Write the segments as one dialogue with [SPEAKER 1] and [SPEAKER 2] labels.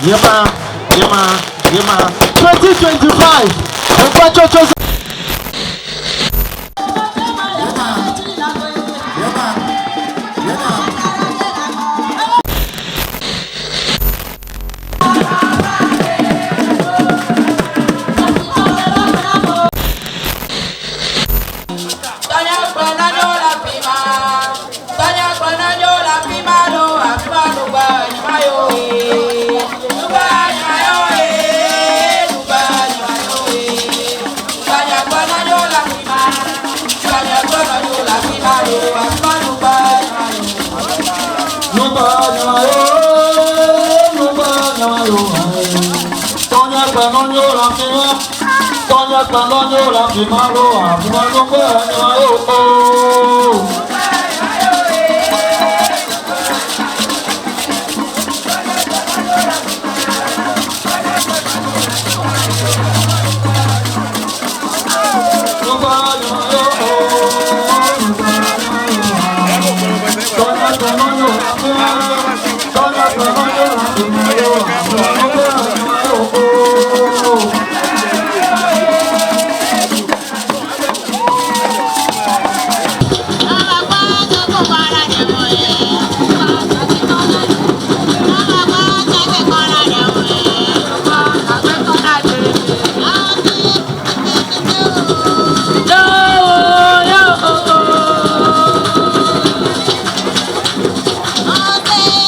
[SPEAKER 1] man. 2025. Hogbetsotso.
[SPEAKER 2] Okay.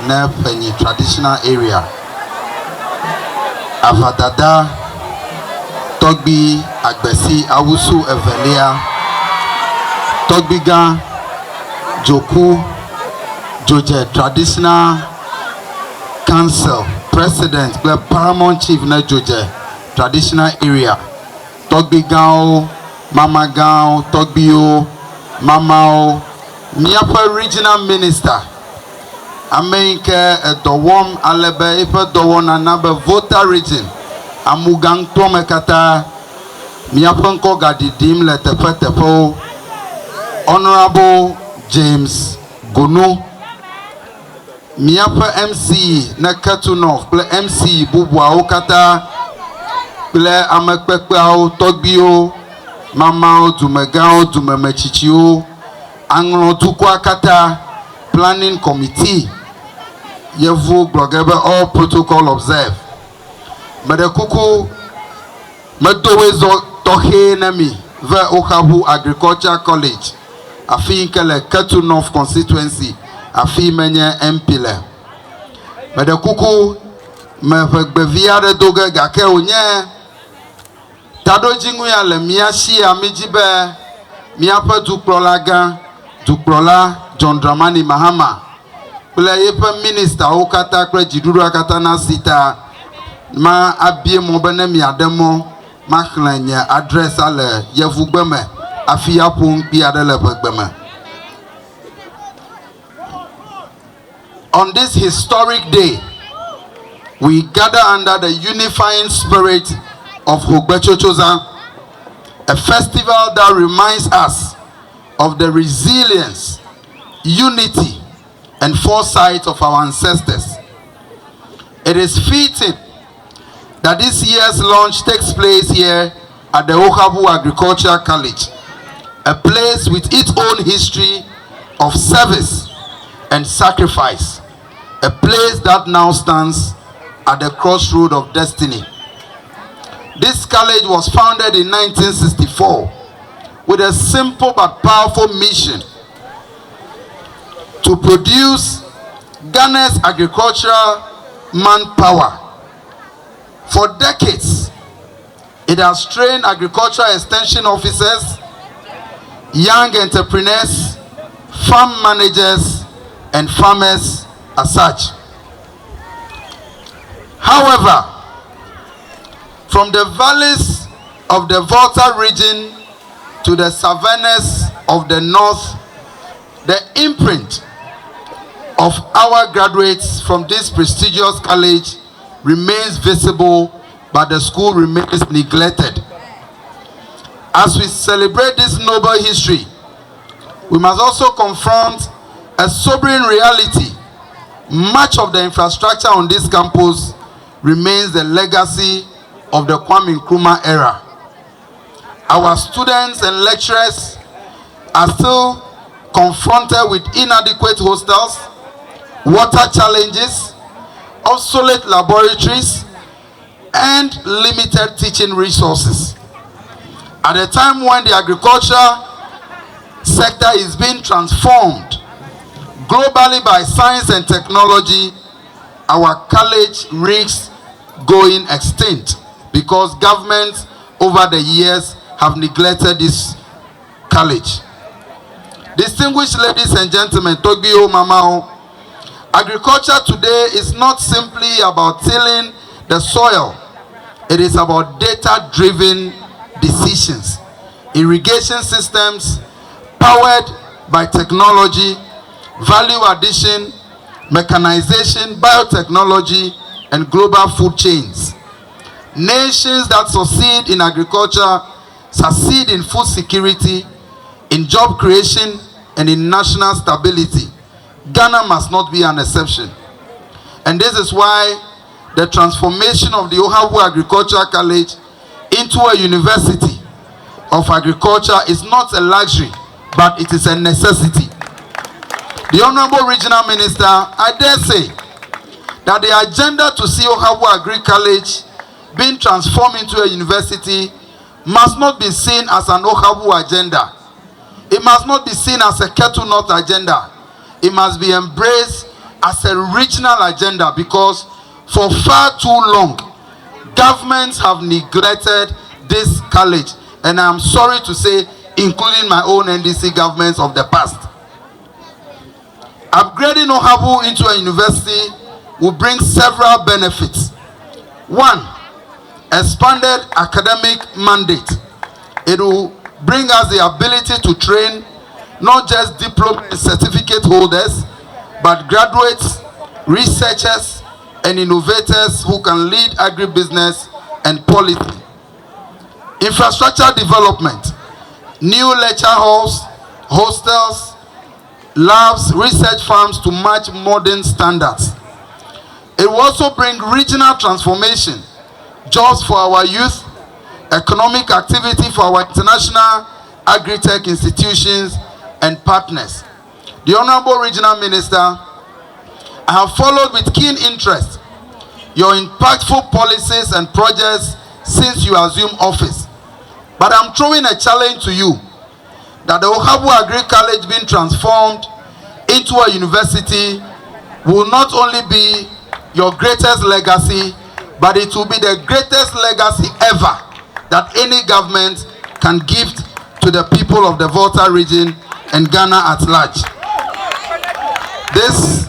[SPEAKER 2] na penny traditional area. Avadada Togbi Agbesi Awusu Evelia Togbiga Joku Joje Traditional Council President the Paramount Chief na Joje Traditional Area Togbigao Mama Gao Togbio Mamao Miapa Regional Minister America Dowom Alebe Ipa Dowon Anabe Volta Region Amugang Tomekata Miapanko Gadidim Letepetepo Honorable James Gunu Miapa MC Nakatunov Ple MC Bubwa Okata Ple Amekpekpao Togbio Mamao Dumegao Dumemechichio Anlo Tukwa Kata Planning Committee Yevu Blogebe all protocol observe Medekuku Medowezo Tohe Nemi Ve Okabu Agriculture College Afi Kele Ketu North constituency Afi Menye Mpile Medekuku Mefegbevia de Doge Gake Unye Tado Jinguya le Miashi Amijibe Miapa Duprolaga Duprola John Dramani Mahama Yepa Minister Okata Kre Jiduru Akata na sita ma abie mo bene mi ademo ma khlanya address ale yevugbeme afia pon bi adele begbeme. On this historic day we gather under the unifying spirit of Hogbetsotso, a festival that reminds us of the resilience, unity and foresight of our ancestors. It is fitting that this year's launch takes place here at the Okabu Agricultural College, a place with its own history of service and sacrifice, a place that now stands at the crossroad of destiny. This college was founded in 1964 with a simple but powerful mission to produce Ghana's agricultural manpower. For decades, it has trained agricultural extension officers, young entrepreneurs, farm managers, and farmers as such. However, from the valleys of the Volta region to the savannas of the north, the imprint of our graduates from this prestigious college remains visible, but the school remains neglected. As we celebrate this noble history, we must also confront a sobering reality. Much of the infrastructure on this campus remains the legacy of the Kwame Nkrumah era. Our students and lecturers are still confronted with inadequate hostels, water challenges, obsolete laboratories, and limited teaching resources. At a time when the agriculture sector is being transformed globally by science and technology, our college risks going extinct because governments over the years have neglected this college. Distinguished ladies and gentlemen, Togbio Mamao, agriculture today is not simply about tilling the soil. It is about data-driven decisions, irrigation systems powered by technology, value addition, mechanization, biotechnology, and global food chains. Nations that succeed in agriculture succeed in food security, in job creation, and in national stability. Ghana must not be an exception. And this is why the transformation of the Okabu Agricultural College into a university of agriculture is not a luxury, but it is a necessity. The Honorable Regional Minister, I dare say that the agenda to see Okabu Agri College being transformed into a university must not be seen as an Okabu agenda. It must not be seen as a Ketu North agenda. It must be embraced as a regional agenda, because for far too long, governments have neglected this college. And I'm sorry to say, including my own NDC governments of the past. Upgrading Ohabu into a university will bring several benefits. One, expanded academic mandate. It will bring us the ability to train not just diploma and certificate holders, but graduates, researchers, and innovators who can lead agribusiness and policy. Infrastructure development, new lecture halls, hostels, labs, research farms to match modern standards. It will also bring regional transformation, jobs for our youth, economic activity for our international agri-tech institutions and partners. The Honorable Regional Minister, I have followed with keen interest your impactful policies and projects since you assumed office. But I'm throwing a challenge to you that the Ohabu Agri College being transformed into a university will not only be your greatest legacy, but it will be the greatest legacy ever that any government can give to the people of the Volta region and Ghana at large. This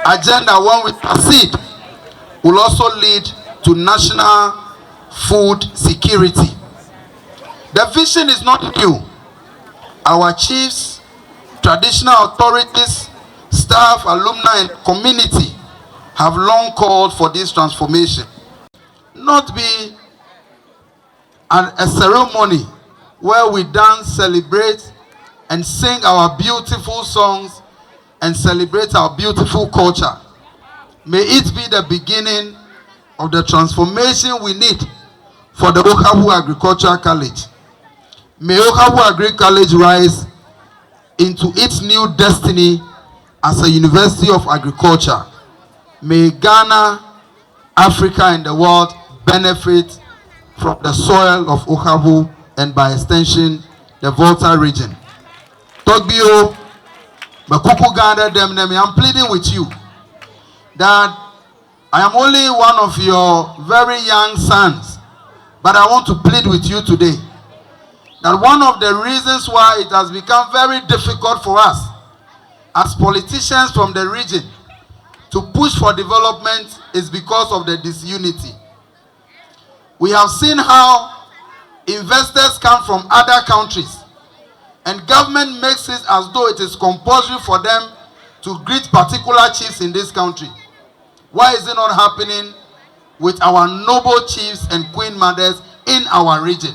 [SPEAKER 2] agenda, when we proceed, will also lead to national food security. The vision is not new. Our chiefs, traditional authorities, staff, alumni, and community have long called for this transformation. Not be a ceremony where we dance, celebrate, and sing our beautiful songs and celebrate our beautiful culture. May it be the beginning of the transformation we need for the Ohabu Agricultural College. May Ohabu Agri College rise into its new destiny as a University of Agriculture. May Ghana, Africa, and the world benefit from the soil of Ohabu and by extension, the Volta region. Togbio, Bakuku Ghana, I'm pleading with you that I am only one of your very young sons, but I want to plead with you today that one of the reasons why it has become very difficult for us as politicians from the region to push for development is because of the disunity. We have seen how investors come from other countries and government makes it as though it is compulsory for them to greet particular chiefs in this country. Why is it not happening with our noble chiefs and queen mothers in our region?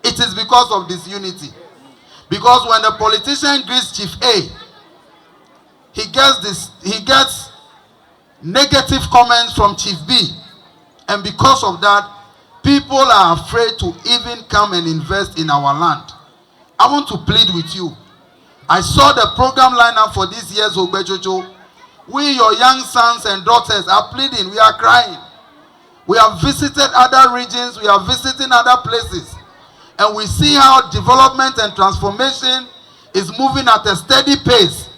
[SPEAKER 2] It is because of disunity. Because when the politician greets Chief A, he gets negative comments from Chief B. And because of that, people are afraid to even come and invest in our land. I want to plead with you. I saw the program lineup for this year's Hogbetsotso. We, your young sons and daughters, are pleading. We are crying. We have visited other regions. We are visiting other places. And we see how development and transformation is moving at a steady pace.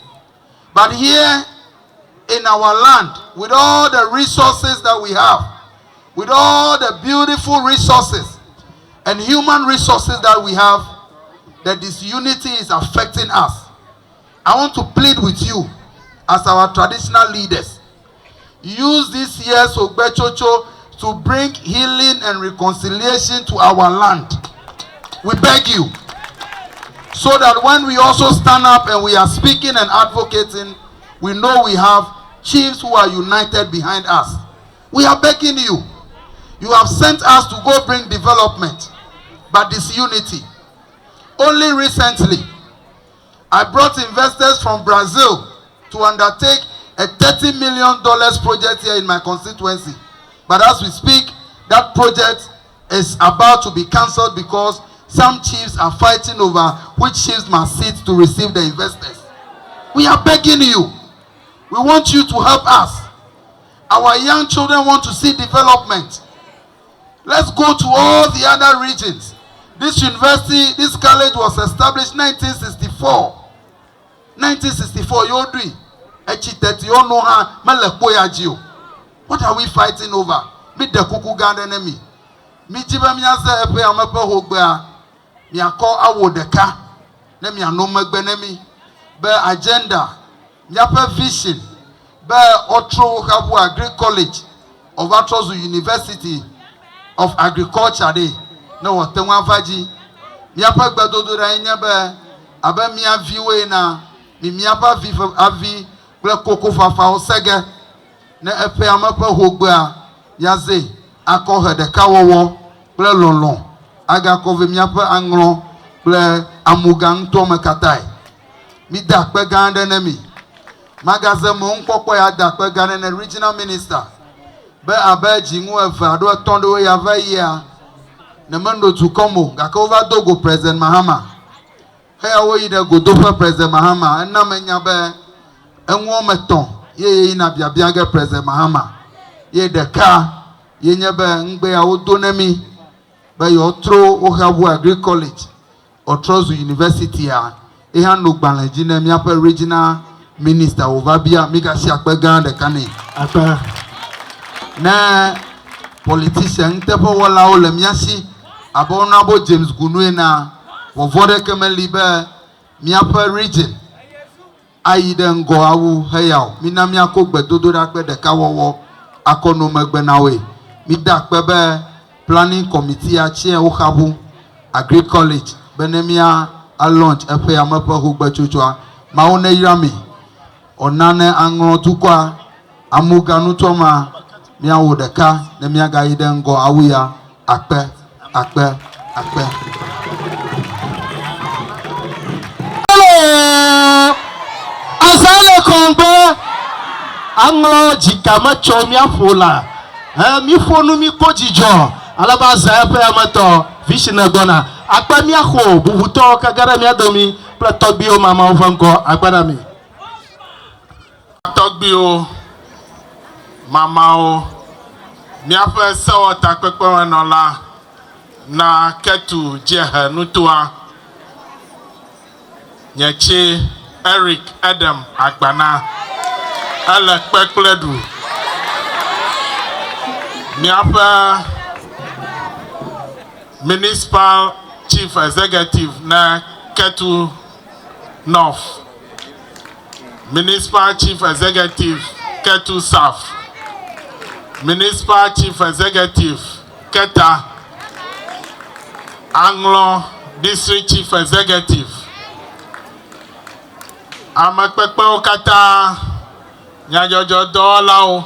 [SPEAKER 2] But here in our land, with all the resources that we have, with all the beautiful resources and human resources that we have, the disunity is affecting us. I want to plead with you as our traditional leaders. Use this year's Hogbetsotso to bring healing and reconciliation to our land. We beg you, so that when we also stand up and we are speaking and advocating, we know we have chiefs who are united behind us. We are begging you. You have sent us to go bring development, but disunity. Only recently, I brought investors from Brazil to undertake a $30 million project here in my constituency. But as we speak, that project is about to be cancelled because some chiefs are fighting over which chiefs must sit to receive the investors. We are begging you. We want you to help us. Our young children want to see development. Let's go to all the other regions. This university, this college was established 1964. 1964, Yodri. echiteti ono ha melepo ya jio. What are we fighting over? Me de kuku ganda enemy. Mi jibe mi ase epe amepe Hogbea. Mi akọ awo deka. Ne mi anomegbe nemi. Be agenda. Mi ape vision. Be otro habu Agri College of Atrozu University of Agriculture de. No watenwa vaji. Mi ape gbedodo da enye be abe mi aviwe na mi apa avi ble koko fafa osege. Ne epe amepe Hogbea yaze akọ hedeka wowo ble lonlon aga kove miape Anlo ble amuga nto mekatai mi da pe gande ne mi magaze mo nkpokpo ya da pe gande ne regional minister be abeji nwu efe ado tondo ya va ya ne mando tu komo ga ka over dogo president Mahama he ya wo yi de go do president Mahama na menya be enwo meton ye na bia bia ge president Mahama ye de ka ye nye be ngbe ya odo nemi be yo tro o habu Agri College o Trozu University ya e han no gbanleji na mi ape regional minister over bia mi ka si ape gan de kane apa na politician tepo wala o le miasi abona bo James Gunue na wo vode kemeli be mi ape region aide ngo awu heyaw mi na mi akogbe dodo da pe de ka wowo akono megbe nawe mi da pe be planning committee a chair o habu Agri College benemia a launch epe amape Hogbetsotso ma one yami onane Anlo tukwa amuga nutoma mi awo de ka ne mi aga ide ngo awu ya akpe
[SPEAKER 1] Asale kongbe Anlo jikama chomi afola mi fonu mi kojijo alaba za pe amato vision Agbana akpa mi akho bubuto kagara mi adomi platogbi o mama ofanko Agbana mi
[SPEAKER 3] togbi o mama o mi afa so ta pepe wenola na ketu jehe nutua nyeche Eric Edem Agbana ala pekledu mi afa municipal chief executive na Ketu North, municipal chief executive Ketu South, municipal chief executive Keta, Anlo district chief executive amakpepe okata nyajojo dola o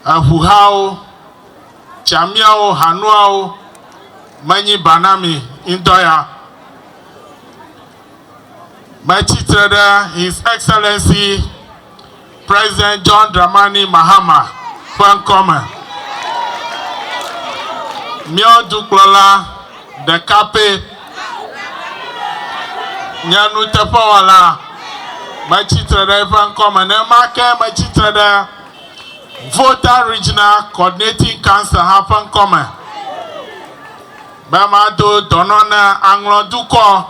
[SPEAKER 3] ahuhao chamiao hanuao manyi banami indoya machitreda His Excellency President John Dramani Mahama Fankoma Mio Duklola de Kape Nyanu Tepawala machitreda Fankoma Nemake machitreda Volta Regional Coordinating Council happen come. Bamado Donona Anlo Duko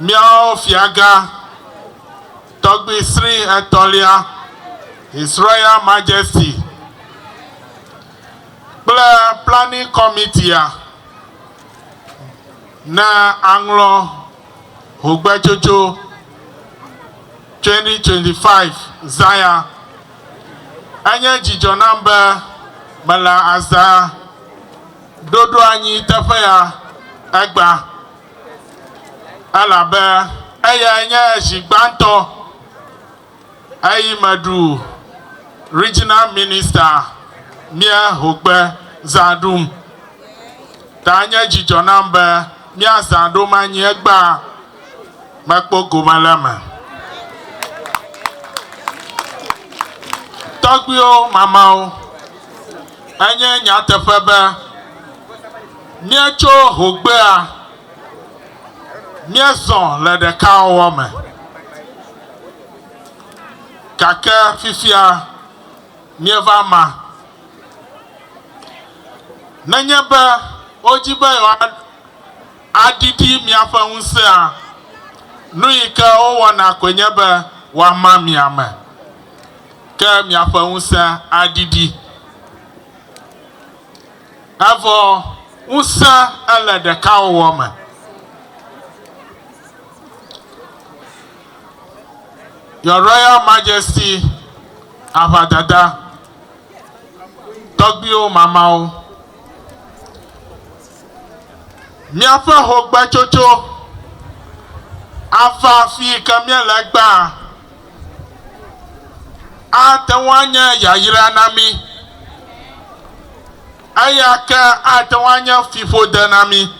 [SPEAKER 3] Miao Fiaga Togbi Sri Etolia His Royal Majesty Planning Committee na Anlo Hogbetsotso 2025 Zaya anya jijo namba mala aza dodo anyi tefe egba alabe anya jigbanto ayi madu regional minister mia Hogbe zadum ta anya jijo namba mia zadum anyi egba makpo gomalama Togbio mama o anye nyatefebe miecho Hogbea mieson le de kawo me kake fifia mieva ma nanyebe ojibe adidi miafa unse a nuika o wana kwenye be wa mami ame ke mi afa unsa adidi avo unsa ala de ka wo me Your Royal Majesty Avadada Togbio Mamao Miafa Hogbetsotso Afa fi kamia legba Atewanya yayira nami Ayaka atewanya fifo denami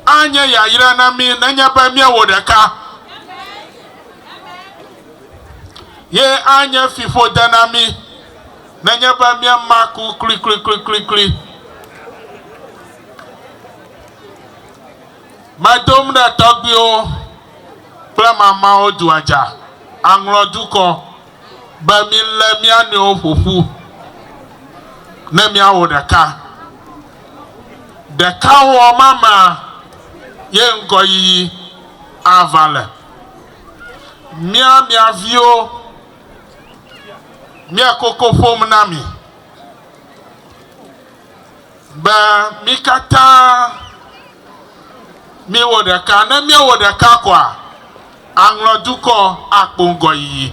[SPEAKER 3] Anya yayira nami nanya ba mia wodeka Ye anya fifo denami nanya ba mia maku kli Madom da Togbio Plama mao duaja Anlo duko Ba mi le mi ane o fufu Ne mi awo deka Deka wo mama Ye nko yi avale Mia mi avio Mia koko fom nami Ba mi kata Mi wodeka na mi wodeka kwa Anlo duko akpongo yi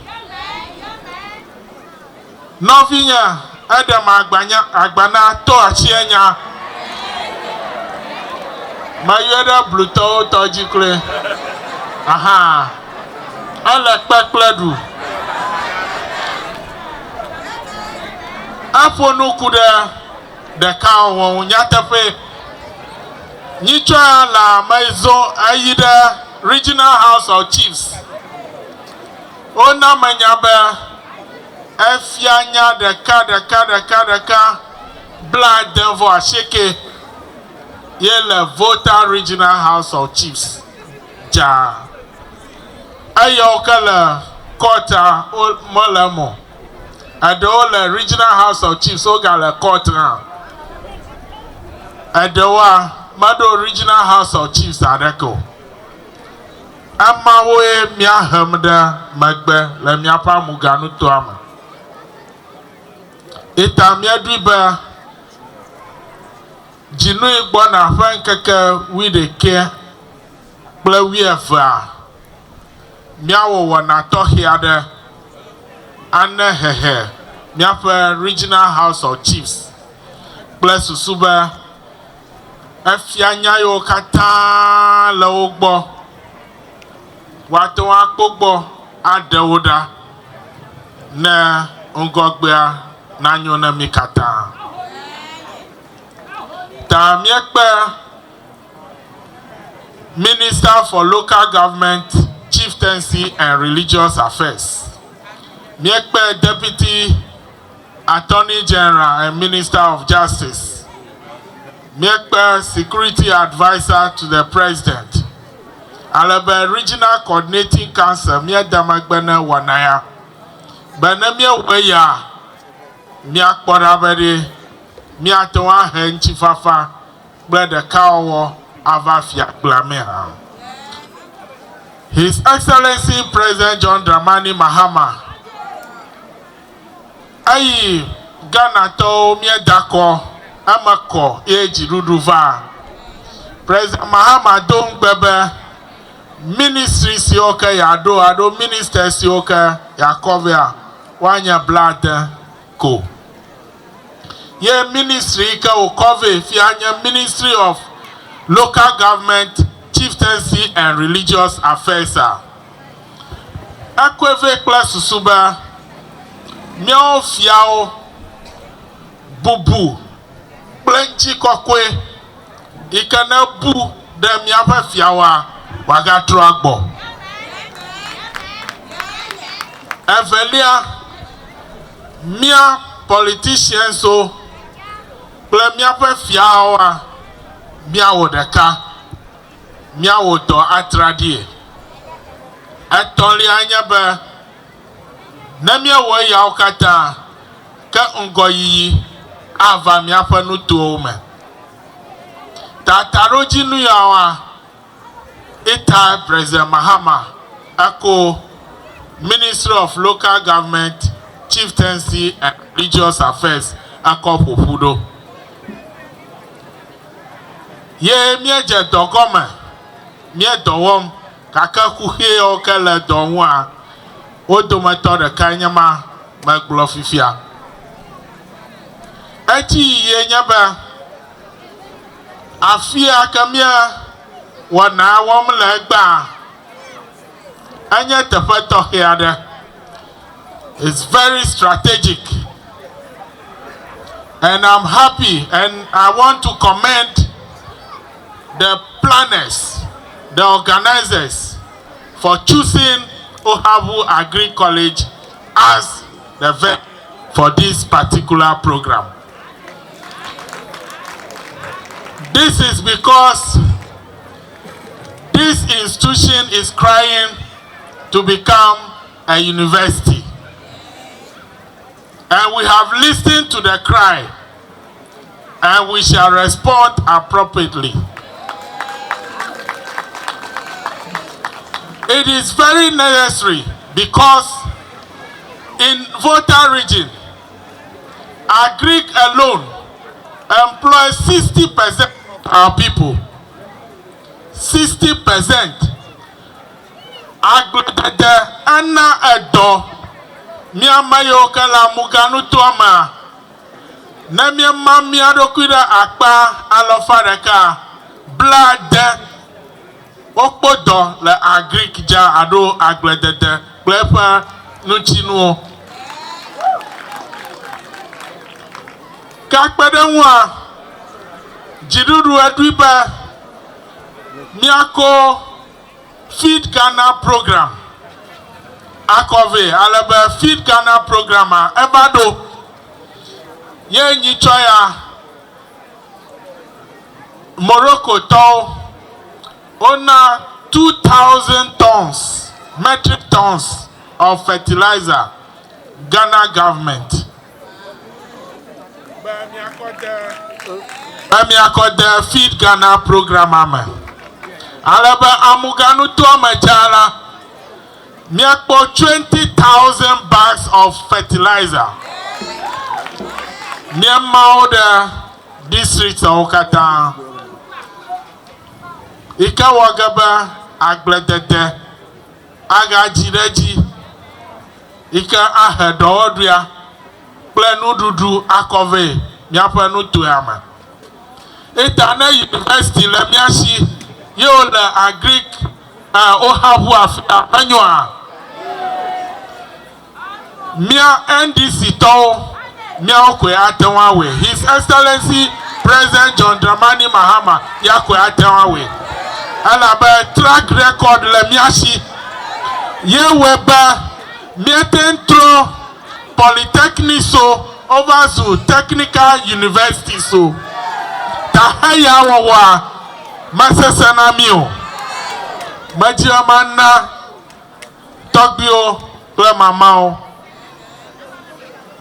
[SPEAKER 3] Novinya Edem Agbana to achienya Mayeda bluto tojikle Aha Ala kpekledu Afonu kude Deka wo nyatefe Nicha la maizo ayida Regional House of Chiefs Ona manyabe Efianya deka Blood Denvo Asheke Yele Volta Regional House of Chiefs Ja Ayokala Kota Molemo Adola Regional House of Chiefs Ogala Kota Adowa Mado Regional House of Chiefs Adeko Amawe Mia Hamda Magbe Le Miapa Muganu Tuama Ita Miadriba Jinu Igbona Fankeke Wide Ke Ple Wiefa Miawo Wana Tohiade Ane Hehe Miapa Regional House of Chiefs Ple Susuba Efianya yo kata le ogbo Wato akpogbo adewoda na ngogbea na nyona mikata Ta miekpe Minister for Local Government, Chieftaincy and Religious Affairs Miekpe Deputy Attorney General and Minister of Justice Miekpe Security Advisor to the President Alaba Regional Coordinating Council Edem Agbana Wanaya Benamia Weya Miak Porabedi Miatoa Henchifafa Brother Kawo Avafia Blameha His Excellency President John Dramani Mahama Ayi Ghana to Miedako Amako Eji Ruduva President Mahama Dong Bebe Ministry Sioka Ado Minister Sioka Yakovia Wanya Blood Ko Ye Ministry Ka Okove Fianya Ministry of Local Government, Chieftaincy and Religious Affairs Akweve Class Suba Miao Fiao Bubu Plenchi Kokwe Ikana Bu de Miapa Fiawa Wagatro Agbo Evelia Mia politicians so Ple Miapa Fiawa Miawo deka Miawo to atradie Atoli anyebe Nemia wo ya okata Ka ngoyi Ava miapa nutu ome Tataroji nu yawa ita President Mahama ako Ministry of Local Government, Chieftaincy and Religious Affairs ako popudo. Ye mieje dogoma mie dowom kaka kuhie okele donwa odomato de kanyama maglo fifia. Eti ye nyaba afia kamia wana wom legba anya tepeto hiade. It's very strategic, and I'm happy, and I want to commend the planners, the organizers, for choosing Ohabu Agri College as the venue for this particular program. This is because this institution is crying to become a university. And we have listened to the cry, and we shall respond appropriately. It is very necessary because in Volta region, Agric alone employs 60% of our people. 60%. Agbada ana edo miama yoka la muganu tuama na miama miado kuda akpa alofareka blood okpodo le agric ja ado agbledede glefa nuchinu kakpede nwa jidudu eduiba miako Feed Ghana program. Akove alebe Feed Ghana program ebado ye nyichoya Morocco to ona 2,000 tons, metric tons of fertilizer. Ghana government. Bami akode Feed Ghana program amen. Alaba amuganu to amajala miakpo 20,000 bags of fertilizer. Miamao the districts of Okata. Ika wagaba agbledede agajireji. Ika ahedodria plenu dudu akove miapenu tuyama. Itane university le miashi yo le agric Ohabu afia anyoa mia NDC to mia okwe atenwawe. His Excellency President John Dramani Mahama yakwe atenwawe alaba track record le miashi ye weba mietentro polytechnic so over to technical university so tahaya wawa masesana mio majiamana togbio ple mamao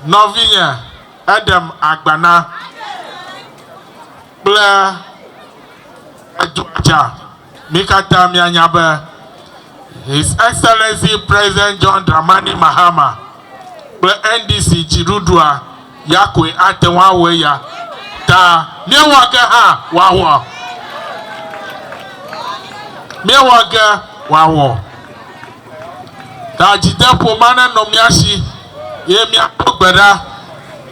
[SPEAKER 3] novinya Edem Agbana ple eduaja mikata mianyabe His Excellency President John Dramani Mahama ple NDC Chirudua yakwe atenwawe ya ta miawaga ha wawa miawaga wawo ta jidepo mana nomiashi ye miagbeda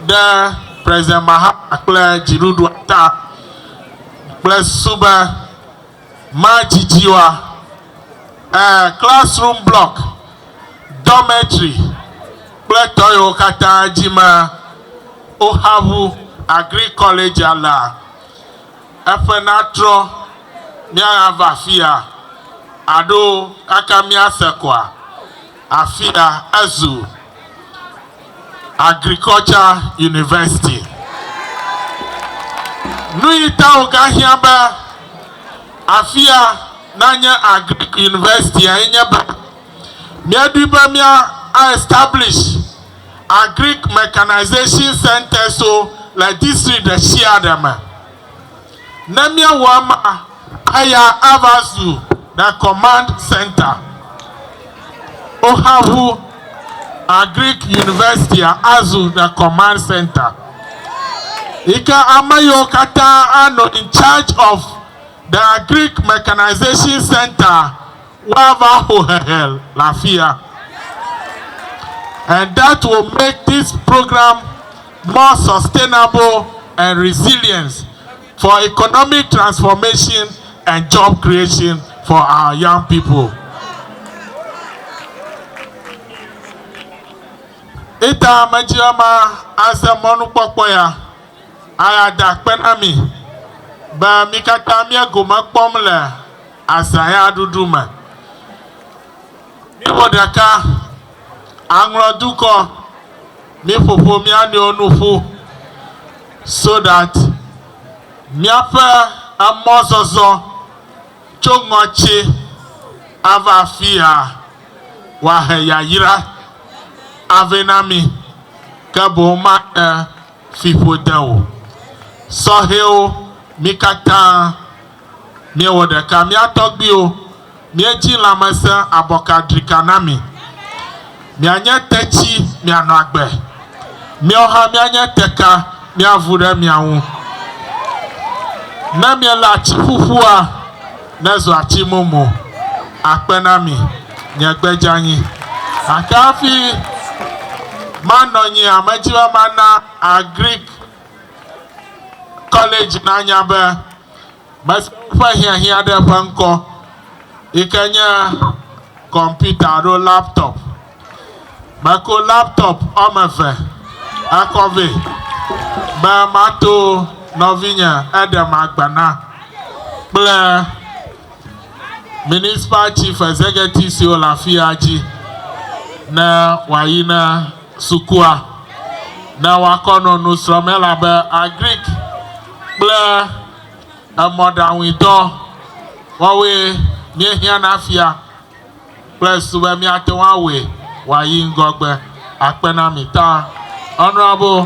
[SPEAKER 3] de President Mahama ple Chirudua ta ple suba majijiwa classroom block dormitory ple toyo kata jima Ohabu Agri College ala efenatro mia vafia ado akamia sekwa afia azu Agriculture University nuita ogahiaba afia nanya Agric University enyeba miaduba mia establish Agric Mechanization Center so la district de Shiadama. Namia wama aya avazu the command center. Ohavu Agric University Azu the command center. Ika Amayo Kata Ano in charge of the Agric Mechanization Center Wava Hohel Lafia. And that will make this program more sustainable and resilient for economic transformation and job creation for our young people. Ita majama asa monu popoya ayada penami ba mikata mi agoma pomle asaya duduma mi bodaka Anlo duko mi popo mi ani onufu so that mi afa amozozo chongochi avafia wa heyayira avenami kaboma fifodawo soheo mikata mi wodaka mi atogbio mi eji lamasa abokadrikanami mi anya techi mi anagbe mi oha mi anya teka mi avure mi awu na mi la chifufua nezo achimomo akpenami nyegbejanyi akafi manonyi amajiwa mana Agric college na nyabe mas fa hia de panko ikanya computer ro laptop bako laptop omefe akove ba mato novinya Edem Agbana ple municipal chief executive si olafiaji na wayina sukua na wakono nusromela be Agric ple modern wido wawe miehia na afia ple sube mi atewawe wayi ngogbe akpena mita honorable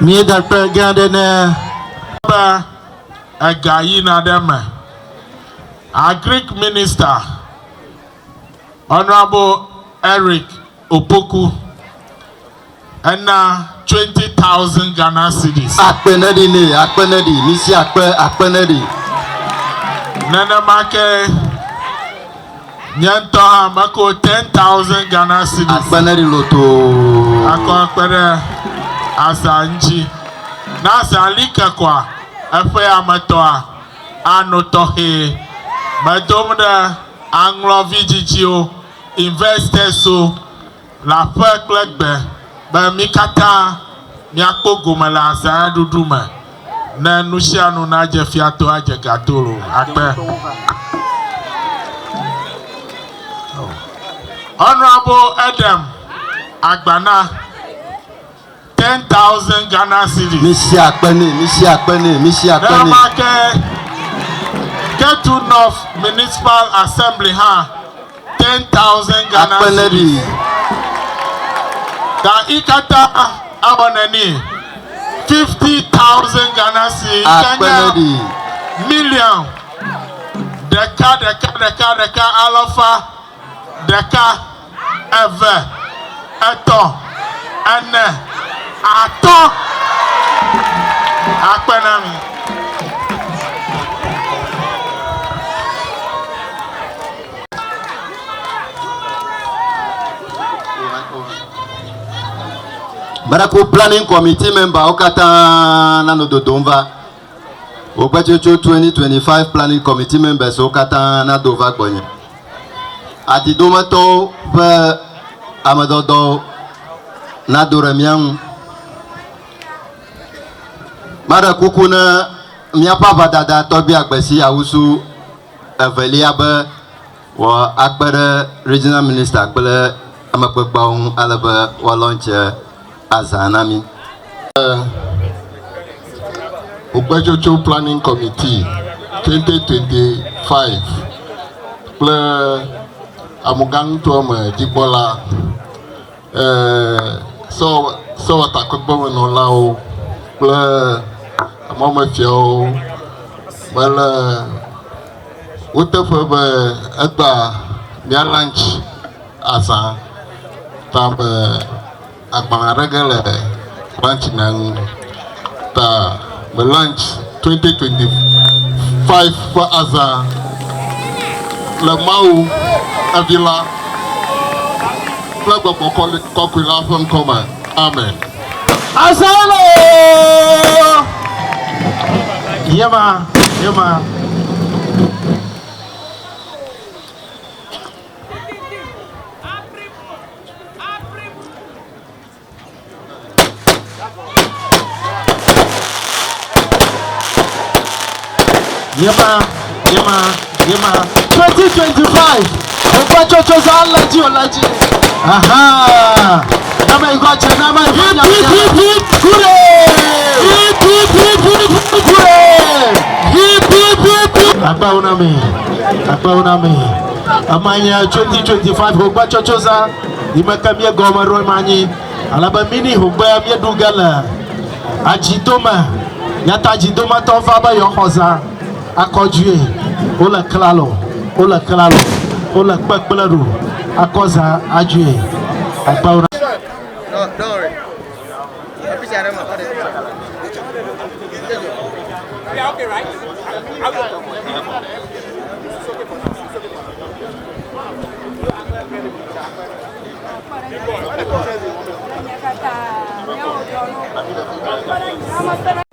[SPEAKER 1] mi dakpe gande ne
[SPEAKER 3] ba agayi na deme Agric Minister Honorable Eric Opoku and 20,000 Ghana cedis.
[SPEAKER 2] Akpenedi ne, akpenedi, misi akpenedi.
[SPEAKER 3] Nana make nyanto ha mako 10,000 Ghana cedis.
[SPEAKER 2] Akpenedi loto.
[SPEAKER 3] Ako akpere asanji. Na asalika kwa efe amatoa anotohe. Madomda Anlo VGGO investors so la peklegbe ba mikata miako gomala sa duduma na nusianu na je fiato aje gatoro akpe Honorable Edem Agbana 10,000 Ghana cedis.
[SPEAKER 2] Misi akpene.
[SPEAKER 3] Ketu North Municipal Assembly 10,000 Ghana cedis. Da ikata abonani 50,000 Ghana cedis.
[SPEAKER 2] Akpenedi.
[SPEAKER 3] Million. Deka alofa. Deka eve. Eto. Ene. Ato. Akpenami.
[SPEAKER 2] Barako planning committee member okata na no dodonva. Hogbetsotso 2025 planning committee members okata na dova gbonye. Ati domato be amadodo na doremian. Mara kukuna miapa badada tobi agbesi awusu evelia be wa akbere regional minister akbele amakpekpaun alebe wa launche azanami.
[SPEAKER 4] Hogbetsotso Planning Committee 2025 ple amugang tuame jibola so watakwe bono lao ple Mama Fio, well, whatever Eba, near lunch, as a tam Agbana regular lunch nang ta lunch 2025 for Aza Lamau Avila Flag of Coquilla from Coma. Amen.
[SPEAKER 1] Asalo! Yama. Yama. 2025. Hogbetsotso Olaji. Aha. Nama igwache nama ifanya. Agbana me. Amanya 2025 Hogbetsotso imekamia goma romanyi. Alaba mini hogba mia dugala. Ajidoma. Yata ajidoma tofa ba yohoza. Akojue. Ola klalo. Ola kpakpelaru. Akoza ajue. Agbana.
[SPEAKER 5] No, don't worry. Yeah, okay, right? I'll go.